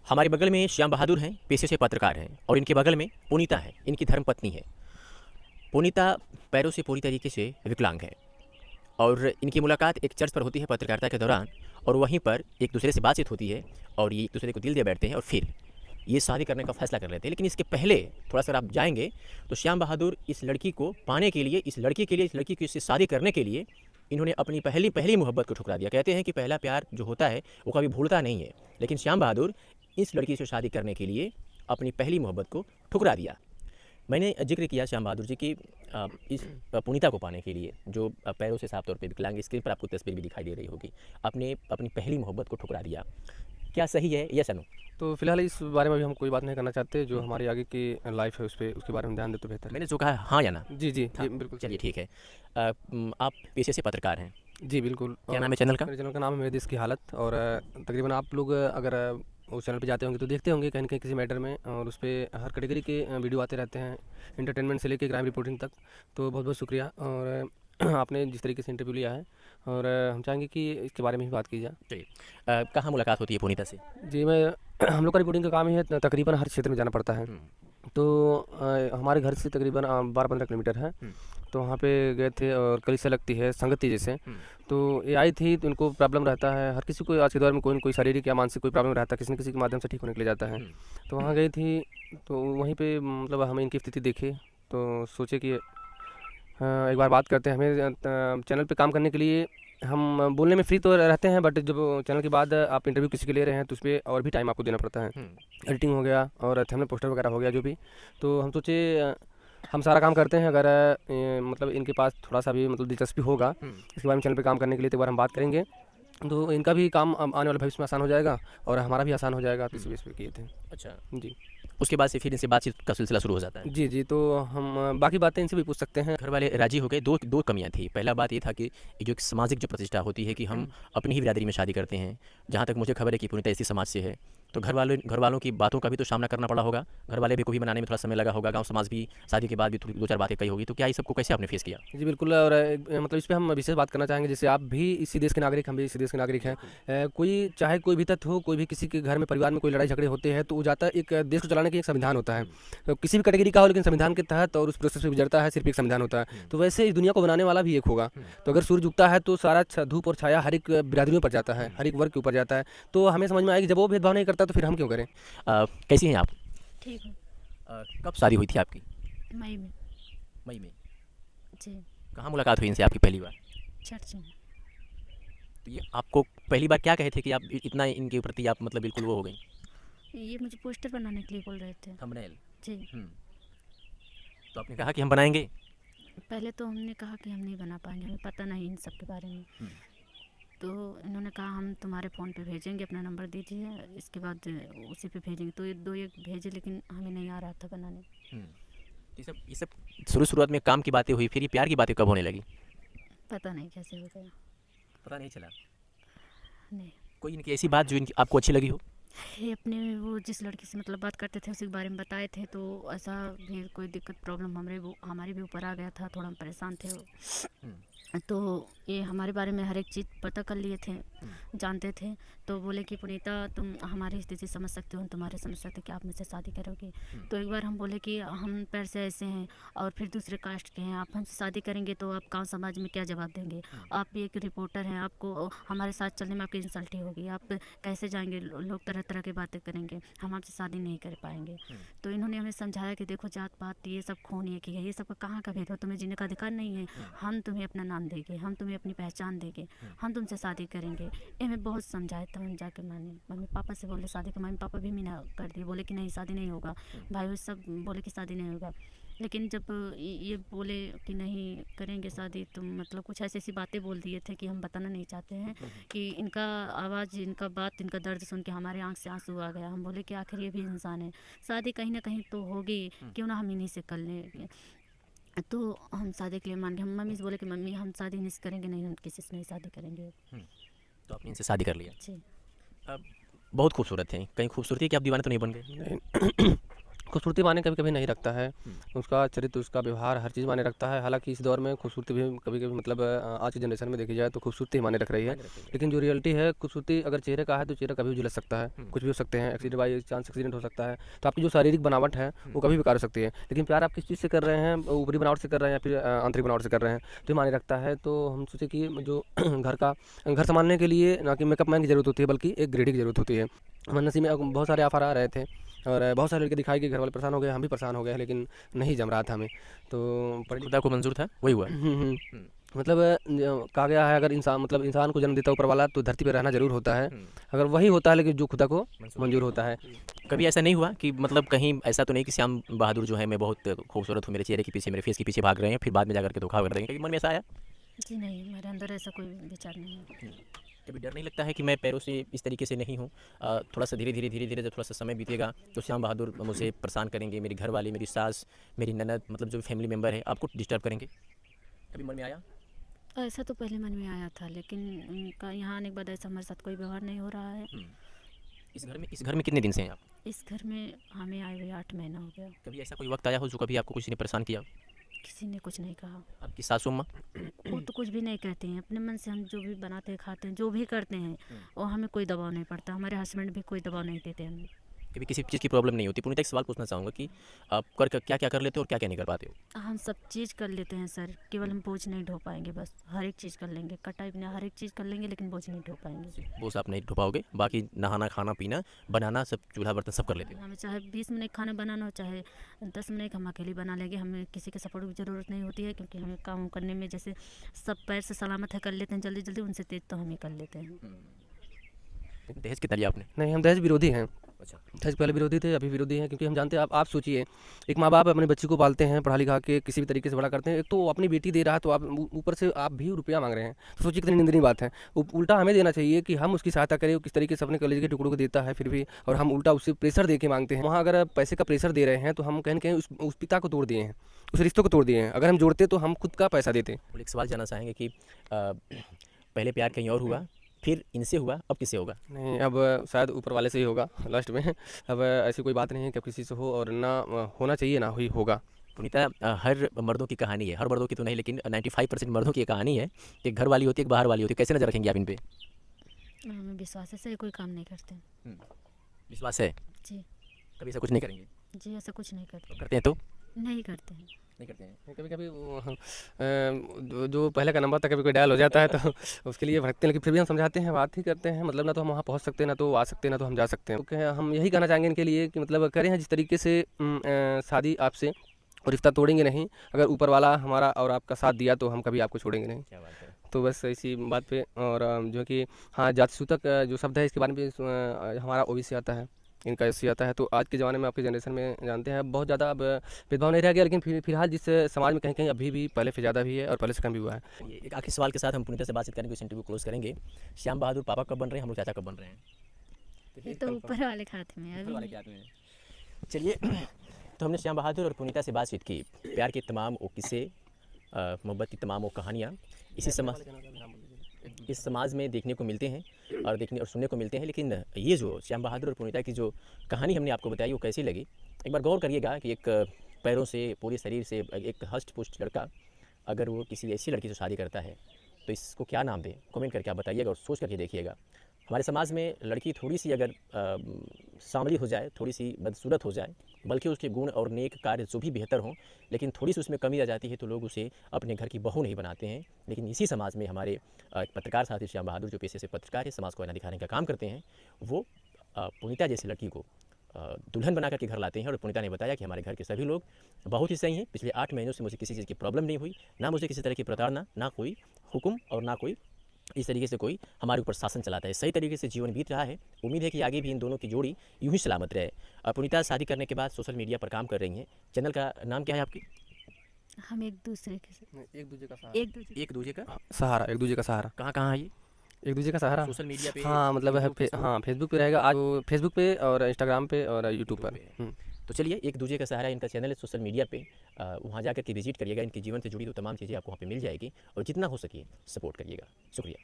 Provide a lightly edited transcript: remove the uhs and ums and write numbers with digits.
हमारे बगल में श्याम बहादुर हैं, पेशे से पत्रकार हैं, और इनके बगल में पुनीता है, इनकी धर्मपत्नी है। पुनीता पैरों से पूरी तरीके से विकलांग है और इनकी मुलाकात एक चर्च पर होती है पत्रकारिता के दौरान, और वहीं पर एक दूसरे से बातचीत होती है और ये एक दूसरे को दिल दे बैठते हैं और फिर ये शादी करने का फैसला कर लेते हैं। लेकिन इसके पहले थोड़ा सा आप जाएंगे तो श्याम बहादुर इस लड़की को पाने के लिए, इस लड़की के लिए, इस लड़की की इससे शादी करने के लिए इन्होंने अपनी पहली पहली मोहब्बत को ठुकरा दिया। कहते हैं कि पहला प्यार जो होता है वो कभी भूलता नहीं है, लेकिन श्याम बहादुर इस लड़की से शादी करने के लिए अपनी पहली मोहब्बत को ठुकरा दिया। मैंने जिक्र किया श्याम बहादुर जी की इस पुनीता को पाने के लिए, जो पैरों से साफ तौर पे विकलांग, स्क्रीन पर आपको तस्वीर भी दिखाई दे रही होगी, आपने अपनी पहली मोहब्बत को ठुकरा दिया। क्या सही है या सनु? तो फिलहाल इस बारे में अभी हम कोई बात नहीं करना चाहते। जो हमारी आगे की लाइफ है उस पर, उसके बारे में ध्यान दे तो बेहतर है। मैंने जो कहा हाँ या ना? जी जी जी बिल्कुल। चलिए ठीक है। आप पेशे से पत्रकार हैं? जी बिल्कुल। क्या नाम है चैनल का? मेरे चैनल का नाम है मेरे देश की हालत। और तकरीबन आप लोग अगर उस चैनल पे जाते होंगे तो देखते होंगे कहीं न कहीं किसी मैटर में, और उस पर हर कैटेगरी के वीडियो आते रहते हैं, एंटरटेनमेंट से लेकर क्राइम रिपोर्टिंग तक। तो बहुत बहुत शुक्रिया। और आपने जिस तरीके से इंटरव्यू लिया है, और हम चाहेंगे कि इसके बारे में भी बात की जाए। चलिए, कहाँ मुलाकात होती है पुनीता से? जी हम लोग का रिपोर्टिंग का काम ही है, तकरीबन हर क्षेत्र में जाना पड़ता है। तो हमारे घर से तकरीबन 12-15 किलोमीटर है। तो वहाँ पे गए थे, और कलिसिया लगती है संगति जैसे। तो ये आई थी, तो इनको प्रॉब्लम रहता है, हर किसी को आज के दौर में कोई न कोई शारीरिक या मानसिक कोई प्रॉब्लम रहता है, किसी न किसी के माध्यम से ठीक होने के लिए जाता है। तो वहाँ गई थी, तो वहीं पे मतलब हमें इनकी स्थिति देखी, तो सोचे कि एक बार बात करते हैं। हमें चैनल पे काम करने के लिए हम बोलने में फ्री तो रहते हैं, बट जब चैनल के बाद आप इंटरव्यू किसी के ले रहे हैं तो उस पर और भी टाइम आपको देना पड़ता है। एडिटिंग हो गया और थंबनेल पोस्टर वगैरह हो गया जो भी। तो हम सोचे हम सारा काम करते हैं, अगर मतलब इनके पास थोड़ा सा भी मतलब दिलचस्पी होगा इसके बारे में चैनल पे काम करने के लिए, तो एक बार हम बात करेंगे, तो इनका भी काम आने वाले भविष्य में आसान हो जाएगा और हमारा भी आसान हो जाएगा। तो इसी बेस पे किए थे। अच्छा जी। उसके बाद से फिर इनसे बातचीत का सिलसिला शुरू हो जाता है? जी जी। तो हम बाकी बातें इनसे भी पूछ सकते हैं। घर वाले राजी हो गए। दो कमियां थी। पहला बात ये था कि ये जो एक सामाजिक जो प्रतिष्ठा होती है कि हम अपनी ही बिरादरी में शादी करते हैं। जहाँ तक मुझे खबर है कि पुनीता इसी समाज से है, तो घर वालों की बातों का भी तो सामना करना पड़ा होगा। घर वाले भी को भी मनाने में थोड़ा समय लगा होगा, गांव समाज भी शादी के बाद भी थोड़ी 2-4 बातें कही होगी। तो क्या ये सबको कैसे आपने फेस किया? जी बिल्कुल। और मतलब इस पे हम विशेष बात करना चाहेंगे, जैसे आप भी इसी देश के नागरिक, हम भी इसी देश के नागरिक हैं। कोई चाहे कोई भी तथ्य हो, कोई भी किसी के घर में परिवार में कोई लड़ाई झगड़े होते हैं, तो वो जाता है, एक देश को चलाने के एक संविधान होता है। तो किसी भी कैटेगरी का हो, लेकिन संविधान के तहत और उस प्रोसेस से गुजरता है, सिर्फ एक संविधान होता है। तो वैसे इस दुनिया को बनाने वाला भी एक होगा। तो अगर सूर्य उगता है तो सारा धूप और छाया हर एक बिरादरियों पर जाता है, हर एक वर्ग के ऊपर जाता है। तो हमें समझ में आएगी जब वो भेदभाव नहीं करता तो फिर हम क्यों करें। कैसी हैं आप? ठीक है। कब शादी हुई थी आपकी? मई में। मई में? जी। कहाँ मुलाकात हुई इनसे आपकी पहली बार? चर्च में। तो ये आपको पहली बार क्या कहे थे कि आप इतना इनके प्रति आप मतलब बिल्कुल वो हो गई? ये मुझे पोस्टर बनाने के लिए बोल रहे थे। थंबनेल? जी। तो आपने कहा कि हम बनाएंगे? पहले तो हमने कहा कि हम नहीं बना पाएंगे, हमें पता नहीं इन सब के बारे में। तो इन्होंने कहा हम तुम्हारे फ़ोन पे भेजेंगे, अपना नंबर दीजिए, इसके बाद उसी पे भेजेंगे। तो ये 2-1 भेजे, लेकिन हमें नहीं आ रहा था बनाने। ये सब शुरुआत में काम की बातें हुई, फिर ये प्यार की बातें कब होने लगी? पता नहीं कैसे हो गया। पता नहीं चला? नहीं। कोई इनकी ऐसी बात जो इनकी आपको अच्छी लगी हो? ये अपने वो जिस लड़की से मतलब बात करते थे उसी के बारे में बताए थे, तो ऐसा भी कोई दिक्कत प्रॉब्लम हमारी भी ऊपर आ गया था। थोड़ा हम परेशान थे तो ये हमारे बारे में हर एक चीज़ पता कर लिए थे, जानते थे। तो बोले कि पुनीता तुम हमारी स्थिति समझ सकते हो, तुम्हारे समझ सकते कि आप मुझसे शादी करोगे। तो एक बार हम बोले कि हम पैर से ऐसे हैं और फिर दूसरे कास्ट के हैं, आप हमसे शादी करेंगे तो आप गाँव समाज में क्या जवाब देंगे? आप भी एक रिपोर्टर हैं, आपको हमारे साथ चलने में आपकी इंसल्ट ही होगी, आप कैसे जाएंगे? लोग तरह तरह की बातें करेंगे, हम आपसे शादी नहीं कर पाएंगे। तो इन्होंने हमें समझाया कि देखो जात पात ये सब खून एक ही है, ये सब का कहाँ का भेद हो, तुम्हें जीने का अधिकार नहीं है। हम तुम्हें अपना नाम देंगे, हम तुम्हें अपनी पहचान देंगे, हम तुमसे शादी करेंगे। ये हमें बहुत समझाए, तब हम जाके माने। मम्मी पापा से बोले शादी का, मम्मी पापा भी मना कर दिए, बोले कि नहीं शादी नहीं होगा। भाई सब बोले कि शादी नहीं होगा। लेकिन जब ये बोले कि नहीं करेंगे शादी, तो मतलब कुछ ऐसी ऐसी बातें बोल दिए थे कि हम बताना नहीं चाहते हैं। कि इनका आवाज़, इनका बात, इनका दर्द सुन के हमारे आँख से आंसू आ गया। हम बोले कि आखिर ये भी इंसान है, शादी कहीं ना कहीं तो होगी, क्यों ना हम इन्हीं से कर लें। तो हम शादी के लिए मान गए। हम मम्मी से बोले कि मम्मी हम शादी नहीं करेंगे, नहीं हम किसी से नहीं शादी करेंगे। तो आपने इनसे शादी कर लिया? जी। अब बहुत खूबसूरत हैं, कहीं खूबसूरती है कि आप दीवाने तो नहीं बन गए? खूबसूरती मायने कभी-कभी नहीं रखता है। उसका चरित्र, उसका व्यवहार, हर चीज़ मायने रखता है। हालाँकि इस दौर में खूबसूरती भी कभी-कभी मतलब आज की जनरेशन में देखी जाए तो खूबसूरती ही मायने रख रही है। लेकिन जो रियलिटी है, खूबसूरती अगर चेहरे का है तो चेहरा कभी भी झुलस सकता है, कुछ भी हो सकते हैं, एक्सीडेंट बाई चांस एक्सीडेंट हो सकता है। तो आपकी जो शारीरिक बनावट है वो कभी बेकार हो सकती है। लेकिन प्यार आप किस चीज़ से कर रहे हैं, ऊपरी बनावट से कर रहे हैं या फिर आंतरिक बनावट से कर रहे हैं, तो ये मायने रखता है। तो हम सोचे कि जो घर संभालने के लिए ना कि मेकअप मैन की ज़रूरत होती है, बल्कि एक ग्रेडी की ज़रूरत होती है। हमारे नसीब में बहुत सारे ऑफ़र आ रहे थे और बहुत सारे लड़के दिखाई गए, घर वाले परेशान हो गए, हम भी परेशान हो गए, लेकिन नहीं जम रहा था हमें। तो खुदा को मंजूर था, वही हुआ। मतलब कहा गया है, अगर इंसान को जन्म देता है ऊपर वाला तो धरती पे रहना ज़रूर होता है। अगर वही होता है, लेकिन जो खुदा को मंजूर होता है। कभी ऐसा नहीं हुआ कि मतलब कहीं ऐसा तो नहीं कि श्याम बहादुर जो है मैं बहुत खूबसूरत हूँ, मेरे चेहरे के पीछे, मेरे फेस के पीछे भाग रहे हैं, फिर बाद में जाकर के धोखा कर देंगे, कभी मन में ऐसा आया? जी नहीं, मेरे अंदर ऐसा कोई विचार नहीं है। कभी डर नहीं लगता है कि मैं पैरों से इस तरीके से नहीं हूँ, थोड़ा सा धीरे धीरे जब थोड़ा सा समय बीतेगा तो श्याम बहादुर मुझे परेशान करेंगे, मेरी घर वाली, मेरी सास, मेरी ननद, मतलब जो फैमिली मेम्बर है आपको डिस्टर्ब करेंगे, कभी मन में आया? ऐसा तो पहले मन में आया था, लेकिन उनका यहाँ आने के बाद ऐसा हमारे साथ कोई व्यवहार नहीं हो रहा है। इस घर में कितने दिन से हैं आप? इस घर में हमें आए हुए 8 महीना हो गया। कभी ऐसा कोई वक्त आया हो जो कभी आपको किसी ने परेशान किया? किसी ने कुछ नहीं कहा। आपकी सासू माँ? वो तो कुछ भी नहीं कहते हैं, अपने मन से हम जो भी बनाते हैं, खाते हैं, जो भी करते हैं और हमें कोई दबाव नहीं पड़ता। हमारे हस्बैंड भी कोई दबाव नहीं देते हमें। कभी किसी चीज़ की प्रॉब्लम नहीं होती? पुनीता, एक सवाल पूछना चाहूँगा कि आप क्या क्या कर लेते हो और क्या क्या नहीं कर पाते हो? हम सब चीज़ कर लेते हैं सर, केवल हम बोझ नहीं ढो पाएंगे, बस हर एक चीज़ कर लेंगे, कटाई बिना हर एक चीज़ कर लेंगे, लेकिन बोझ नहीं ढो पाएंगे। वो आप नहीं ढो पाओगे, बाकी नहाना, खाना, पीना, बनाना, सब चूल्हा बर्तन सब कर लेते हो? हमें चाहे 20 मिनट खाना बनाना हो, चाहे 10 मिनट हम अकेले बना लेंगे। हमें किसी के सपोर्ट की ज़रूरत नहीं होती है, क्योंकि हमें काम करने में जैसे सब पैर से सलामत है, कर लेते हैं जल्दी जल्दी, उनसे तेज तो हम ही कर लेते हैं। दहेज कितना लिया आपने? नहीं, हम दहेज विरोधी हैं। अच्छा। दहेज पहले विरोधी थे, अभी विरोधी हैं, क्योंकि हम जानते हैं, आप सोचिए, एक माँ बाप अपने बच्चे को पालते हैं, पढ़ा लिखा के किसी भी तरीके से बड़ा करते हैं। एक तो वो अपनी बेटी दे रहा है, तो आप ऊपर से आप भी रुपया मांग रहे हैं, तो सोचिए कितनी निंदनीय बात है। उल्टा हमें देना चाहिए कि हम उसकी सहायता करें, वो किस तरीके से अपने कॉलेज के टुकड़ों को देता है, फिर भी और हम उल्टा उससे प्रेशर दे के मांगते हैं। वहाँ अगर पैसे का प्रेशर दे रहे हैं तो हम कहीं न कहीं उस पिता को तोड़ दिए हैं, उस रिश्तों को तोड़ दिए हैं। अगर हम जोड़ते तो हम खुद का पैसा देते। एक सवाल जानना चाहेंगे कि पहले प्यार कहीं और हुआ, फिर इनसे हुआ, अब किससे होगा? नहीं, अब शायद ऊपर वाले से ही होगा लास्ट में। अब ऐसी कोई बात नहीं है कि अब किसी से हो, और ना होना चाहिए, ना ही होगा। पुनीता, हर मर्दों की कहानी है, हर मर्दों की तो नहीं लेकिन 95% मर्दों की ये कहानी है, एक घर वाली होती है, एक बाहर वाली होती है। कैसे नजर रखेंगे आप इन पे? हमें विश्वास है, ऐसे कोई काम नहीं करते। विश्वास है? जी। कभी ऐसा कुछ नहीं करेंगे? जी, ऐसा कुछ नहीं करते। करते हैं तो? नहीं करते हैं। नहीं करते हैं। कभी-कभी जो पहले का नंबर था, कभी कोई डायल हो जाता है तो उसके लिए भटकते हैं, लेकिन फिर भी हम समझाते हैं, बात ही करते हैं। मतलब ना तो हम वहाँ पहुँच सकते हैं, ना तो आ सकते हैं, ना तो हम जा सकते हैं। तो हम यही कहना चाहेंगे इनके लिए कि मतलब करें जिस तरीके से शादी आपसे, और रिश्ता तोड़ेंगे नहीं। अगर ऊपर वाला हमारा और आपका साथ दिया तो हम कभी आपको छोड़ेंगे नहीं। क्या बात है। तो बस इसी बात पे, और जो कि हाँ, जाति सूतक जो शब्द है, इसके बारे में हमारा ओबीसी आता है, इनका एससी आता है। तो आज के ज़माने में, आपकी जनरेशन में जानते हैं, बहुत ज़्यादा अब भेदभाव नहीं रह गया, लेकिन फिलहाल जिस समाज में कहीं कहीं अभी भी पहले से ज़्यादा भी है और पहले से कम भी हुआ है। ये एक आखिरी सवाल के साथ हम पुनीता से बातचीत करेंगे, इस इंटरव्यू क्लोज करेंगे। श्याम बहादुर पापा कब बन रहे हैं, हम लोग चाचा कब बन रहे हैं? ये तो ऊपर वाले के हाथ में है ऊपर वाले अभी। के हाथ में है। चलिए, तो हमने श्याम बहादुर और पुनीता से बातचीत की। प्यार के तमाम वो किस्से, मोहब्बत की तमाम वो कहानियाँ इस समाज में देखने को मिलते हैं और सुनने को मिलते हैं। लेकिन ये जो श्याम बहादुर और पुनीता की जो कहानी हमने आपको बताई, वो कैसी लगी? एक बार गौर करिएगा कि एक पैरों से, पूरे शरीर से एक हष्ट पुष्ट लड़का अगर वो किसी ऐसी लड़की से शादी करता है तो इसको क्या नाम दें? कमेंट करके आप बताइएगा और सोच करके देखिएगा। हमारे समाज में लड़की थोड़ी सी अगर सांवली हो जाए, थोड़ी सी बदसूरत हो जाए, बल्कि उसके गुण और नेक कार्य जो भी बेहतर हों, लेकिन थोड़ी सी उसमें कमी आ जाती है तो लोग उसे अपने घर की बहू नहीं बनाते हैं। लेकिन इसी समाज में हमारे पत्रकार साथी श्याम बहादुर, जो पेशे से पत्रकार है, समाज को आईना दिखाने का काम करते हैं, वो पुनीता जैसी लड़की को दुल्हन बना करके घर लाते हैं। और पुनीता ने बताया कि हमारे घर के सभी लोग बहुत ही सही हैं, पिछले 8 महीनों से मुझे किसी चीज़ की प्रॉब्लम नहीं हुई, ना मुझे किसी तरह की प्रताड़ना, ना कोई हुक्म और ना कोई इस तरीके से कोई हमारे ऊपर शासन चलाता है। सही तरीके से जीवन बीत रहा है। उम्मीद है कि आगे भी इन दोनों की जोड़ी यूं ही सलामत रहे। पुनीता शादी करने के बाद सोशल मीडिया पर काम कर रही हैं। चैनल का नाम क्या है आपकी? हम एक दूसरे के एक दूसरे का सहारा, एक दूजे का सहारा, एक दूसरे का सहारा। कहाँ कहाँ है ये? एक दूसरे का सहारा सोशल मीडिया पे? हाँ, मतलब है हाँ, फेसबुक पे रहेगा आज, फेसबुक पे और इंस्टाग्राम पे और यूट्यूब पर। तो चलिए, एक दूजे का सहारा इनका चैनल है सोशल मीडिया पे, वहाँ जाकर के विजिट करिएगा। इनके जीवन से जुड़ी तो तमाम चीज़ें आपको वहाँ पे मिल जाएगी और जितना हो सके सपोर्ट करिएगा। शुक्रिया।